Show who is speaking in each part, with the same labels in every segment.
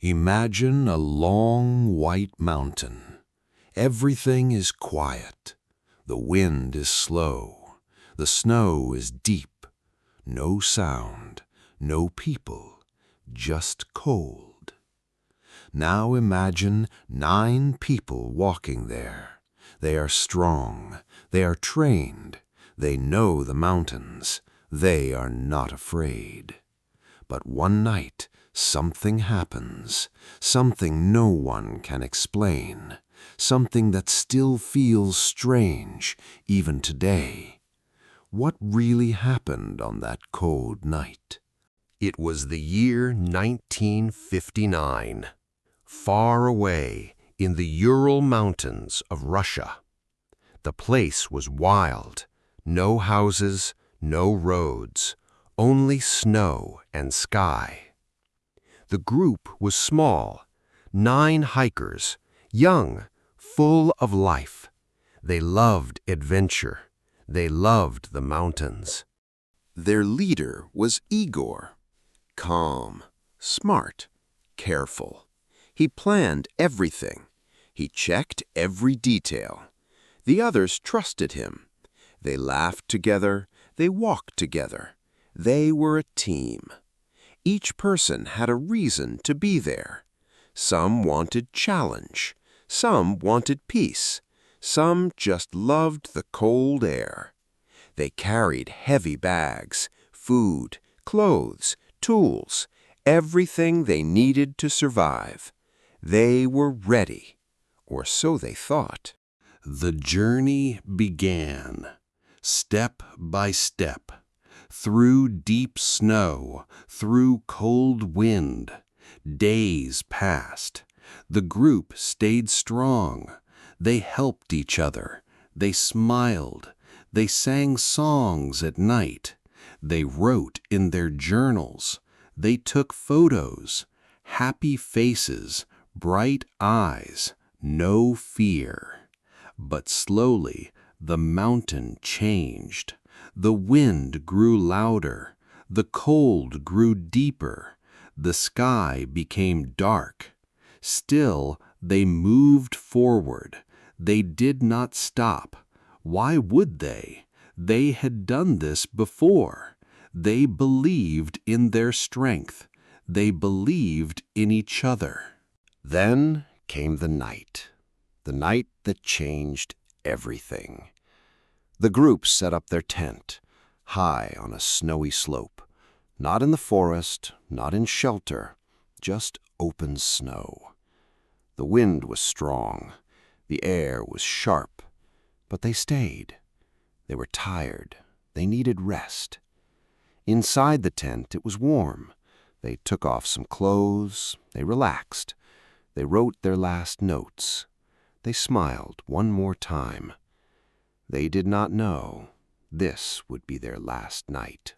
Speaker 1: Imagine a long white mountain. Everything is quiet. The wind is slow. The snow is deep. No sound, no people, just cold. Now imagine 9 people walking there. They are strong. They are trained. They know the mountains. They are not afraid. But one night, something happens, something no one can explain, something that still feels strange, even today. What really happened on that cold night?
Speaker 2: It was the year 1959, far away in the Ural Mountains of Russia. The place was wild, no houses, no roads, only snow and sky. The group was small, 9 hikers, young, full of life. They loved adventure. They loved the mountains.
Speaker 1: Their leader was Igor. Calm, smart, careful. He planned everything. He checked every detail. The others trusted him. They laughed together. They walked together. They were a team. Each person had a reason to be there. Some wanted challenge. Some wanted peace. Some just loved the cold air. They carried heavy bags, food, clothes, tools, everything they needed to survive. They were ready, or so they thought.
Speaker 3: The journey began, step by step, through deep snow, through cold wind. Days passed. The group stayed strong. They helped each other. They smiled. They sang songs at night. They wrote in their journals. They took photos. Happy faces, bright eyes, no fear. But slowly the mountain changed. The wind grew louder. The cold grew deeper. The sky became dark. Still, they moved forward. They did not stop. Why would they? They had done this before. They believed in their strength. They believed in each other.
Speaker 1: Then came the night that changed everything. The group set up their tent, high on a snowy slope. Not in the forest, not in shelter, just open snow. The wind was strong. The air was sharp. But they stayed. They were tired. They needed rest. Inside the tent, it was warm. They took off some clothes. They relaxed. They wrote their last notes. They smiled one more time. They did not know this would be their last night.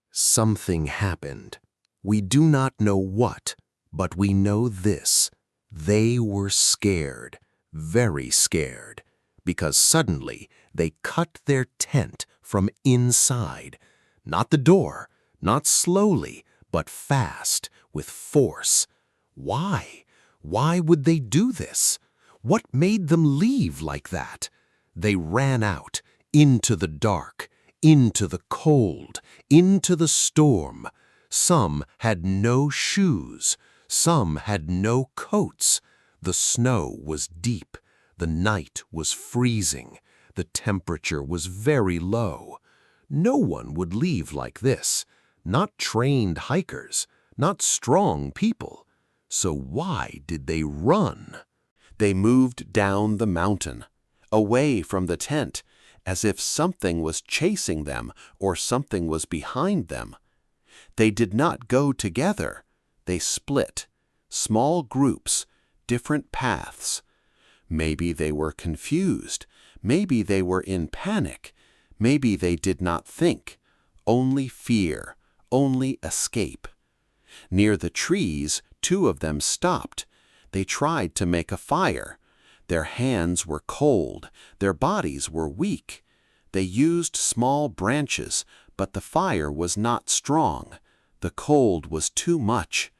Speaker 1: Something happened. We do not know what, but we know this. They were scared, very scared, because suddenly they cut their tent from inside. Not the door, not slowly, but fast, with force. Why? Why would they do this? What made them leave like that? They ran out, into the dark, into the cold, into the storm. Some had no shoes. Some had no coats. The snow was deep. The night was freezing. The temperature was very low. No one would leave like this. Not trained hikers. Not strong people. So why did they run? They moved down the mountain, away from the tent, as if something was chasing them or something was behind them. They did not go together. They split. Small groups, different paths. Maybe they were confused. Maybe they were in panic. Maybe they did not think. Only fear, only escape. Near the trees, 2 of them stopped. They tried to make a fire. Their hands were cold. Their bodies were weak. They used small branches, but the fire was not strong. The cold was too much.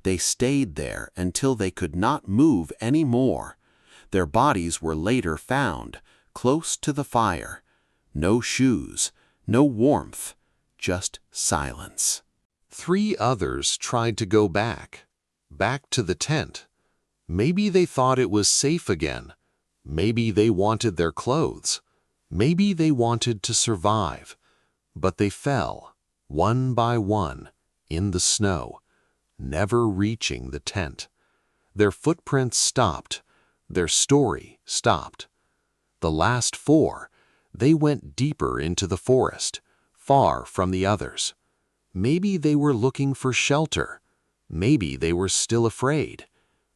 Speaker 3: They stayed there until they could not move any more. Their bodies were later found, close to the fire. No shoes, no warmth, just silence.
Speaker 2: 3 others tried to go back to the tent. Maybe they thought it was safe again. Maybe they wanted their clothes. Maybe they wanted to survive. But they fell, one by one, in the snow, never reaching the tent. Their footprints stopped. Their story stopped. The last 4, they went deeper into the forest, far from the others. Maybe they were looking for shelter. Maybe they were still afraid.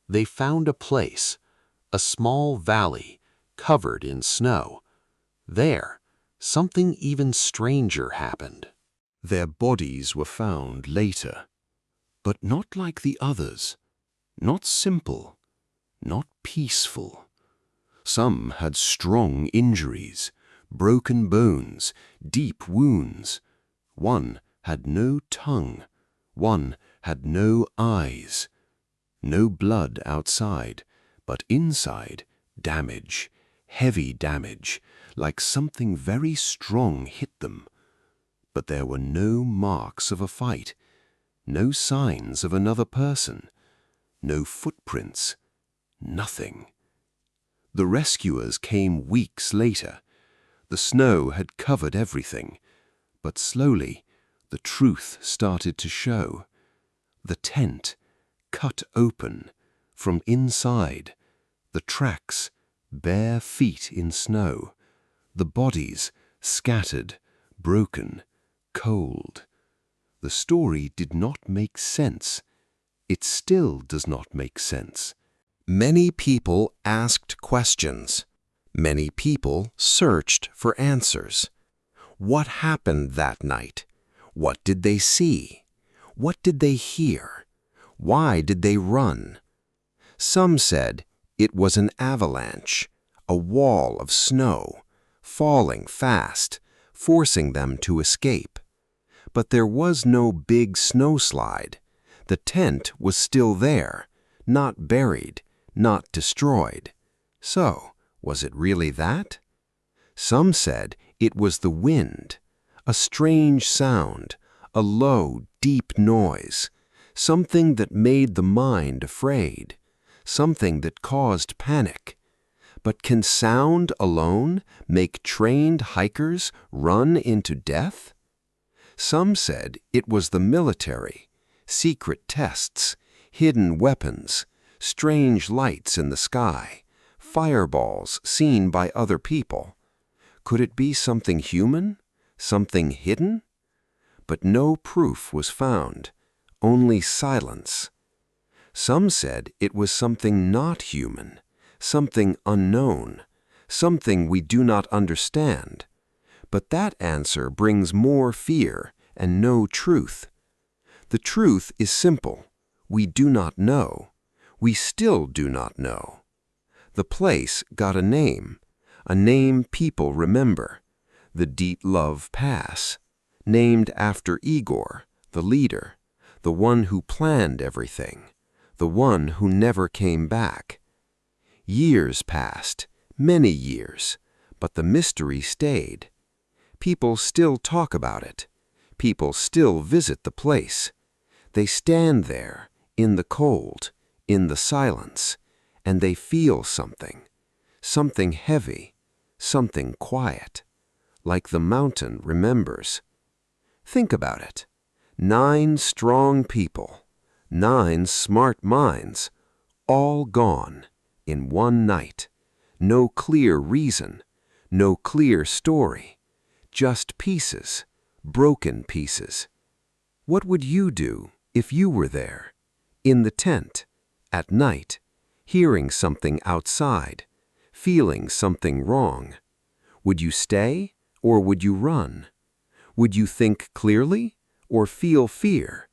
Speaker 2: They found a place, a small valley covered in snow. There, something even stranger happened.
Speaker 1: Their bodies were found later, but not like the others, not simple, not peaceful. Some had strong injuries, broken bones, deep wounds. One had no tongue, one had no eyes. No blood outside, but inside, damage, heavy damage, like something very strong hit them. But there were no marks of a fight, no signs of another person, no footprints, nothing. The rescuers came weeks later. The snow had covered everything, but slowly the truth started to show. The tent, cut open, from inside, the tracks, bare feet in snow, the bodies scattered, broken, cold. The story did not make sense. It still does not make sense. Many people asked questions. Many people searched for answers. What happened that night? What did they see? What did they hear? Why did they run? Some said it was an avalanche, a wall of snow, falling fast, forcing them to escape. But there was no big snowslide. The tent was still there, not buried, not destroyed. So, was it really that? Some said it was the wind, a strange sound, a low, deep noise, something that made the mind afraid, something that caused panic. But can sound alone make trained hikers run into death? Some said it was the military, secret tests, hidden weapons, strange lights in the sky, fireballs seen by other people. Could it be something human, something hidden? But no proof was found, only silence. Some said it was something not human, something unknown, something we do not understand. But that answer brings more fear and no truth. The truth is simple. We do not know. We still do not know. The place got a name people remember, the Dyatlov Pass, named after Igor, the leader, the one who planned everything, the one who never came back. Years passed, many years, but the mystery stayed. People still talk about it. People still visit the place. They stand there, in the cold, in the silence, and they feel something, something heavy, something quiet, like the mountain remembers. Think about it. 9 strong people, 9 smart minds, all gone in one night. No clear reason, no clear story, just pieces, broken pieces. What would you do if you were there, in the tent, at night, hearing something outside, feeling something wrong? Would you stay or would you run? Would you think clearly or feel fear?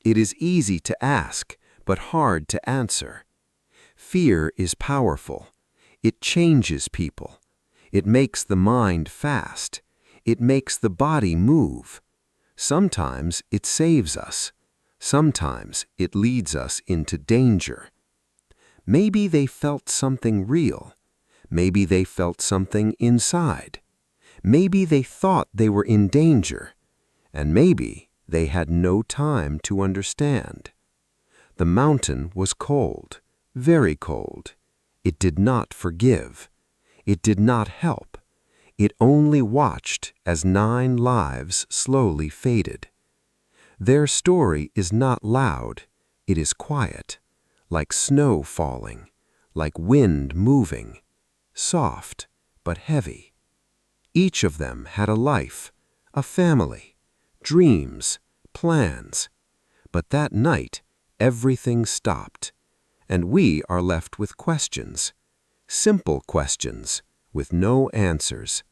Speaker 1: It is easy to ask, but hard to answer. Fear is powerful. It changes people. It makes the mind fast. It makes the body move. Sometimes it saves us.
Speaker 2: Sometimes it leads us into danger. Maybe they felt something real. Maybe they felt something inside. Maybe they thought they were in danger, and maybe they had no time to understand. The mountain was cold, very cold. It did not forgive. It did not help. It only watched as 9 lives slowly faded. Their story is not loud, it is quiet, like snow falling, like wind moving, soft but heavy. Each of them had a life, a family, dreams, plans. But that night, everything stopped, and we are left with questions, simple questions, with no answers.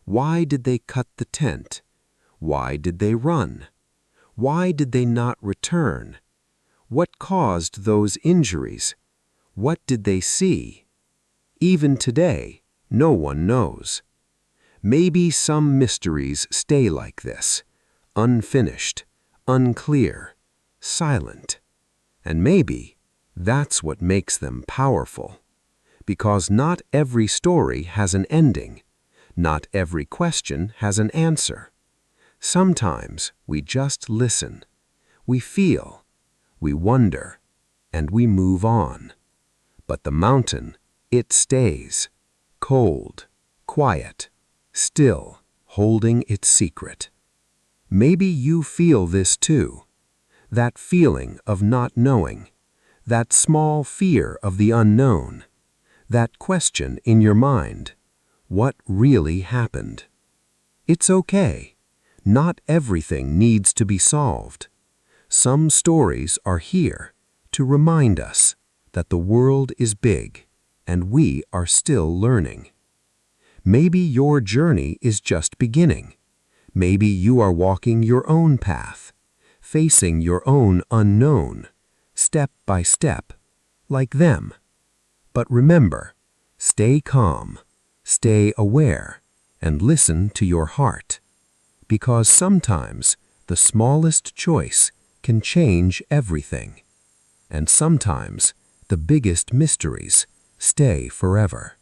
Speaker 2: Why did they cut the tent? Why did they run? Why did they not return? What caused those injuries? What did they see? Even today, no one knows. Maybe some mysteries stay like this, unfinished, unclear, silent. And maybe that's what makes them powerful. Because not every story has an ending. Not every question has an answer. Sometimes we just listen. We feel. We wonder. And we move on. But the mountain, it stays. Cold, quiet, still, holding its secret. Maybe you feel this too. That feeling of not knowing. That small fear of the unknown. That question in your mind. What really happened? It's okay. Not everything needs to be solved. Some stories are here to remind us that the world is big and we are still learning. Maybe your journey is just beginning. Maybe you are walking your own path, facing your own unknown, step by step, like them. But remember, stay calm, stay aware, and listen to your heart. Because sometimes the smallest choice can change everything. And sometimes the biggest mysteries stay forever.